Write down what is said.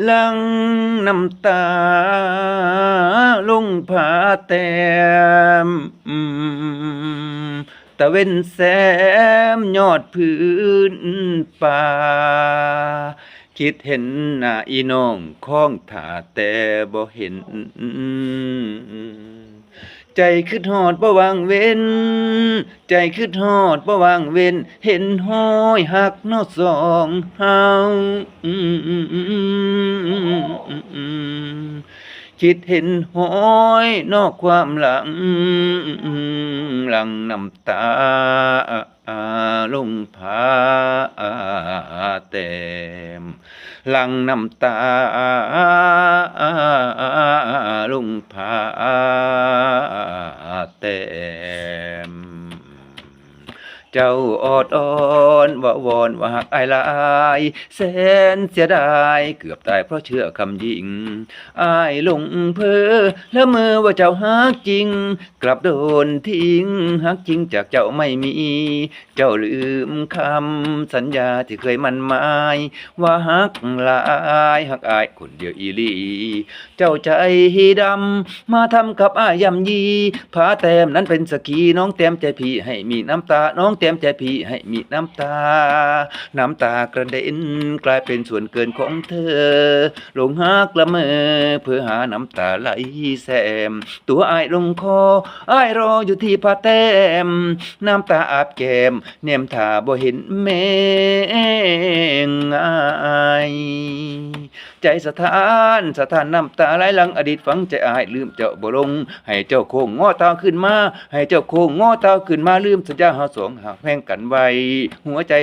หลังน้ำตาลงผาแต้มตะเว้นแซมยอดพื้นป่าคิดเห็นหน้าอีน้องของท่าแต่บ่เห็นใจคิดฮอดบ่วางเว้นใจคิดฮอดบ่วางเว้นเห็นห้อยหักเนาะสองเฮาคิดเห็นห้อยนอกความหลังหลังน้ำตาลงผาแต้มหลังน้ำตาลงผาแต้มเจ้าออดอ้อนว่าวอนว่าหักอายหลายแสนเสียดายเกือบตายเพราะเชื่อคำยิงอายหลงเพ้อละเมอว่าเจ้าฮักจริงกลับโดนทิ้งฮักจริงจากเจ้าไม่มี เจ้าลืมคำสัญญาที่เคยมั่นหมายว่าฮักหลายฮักอายคนเดียวอีหลีเจ้าใจดำมาทำกับอายย่ำยีผาแต้มนั้นเป็นสกีน้องแต้มใจพี่ให้มีน้ำตาน้องแต้มใจพี่ให้มีน้ำตาน้ำตากระเด็นกลายเป็นส่วนเกินของเธอหลงฮักละเมอเพื่อหาน้ำตาไหลแซมตัวอายลงคออายรออยู่ที่ผาแต้มน้ำตาอาบแก้มแนมท่าบ่เห็นแม่งายใจสถานน้ำตาไหลหลังอดีตฝังใจอายลืมเจ้าบ่ลงให้เจ้าโค้งงอตาขึ้นมาให้เจ้าโค้งงอตาขึ้นมาลืมสัญญาเฮาสองหากแพ่งกันไว้หัวใจ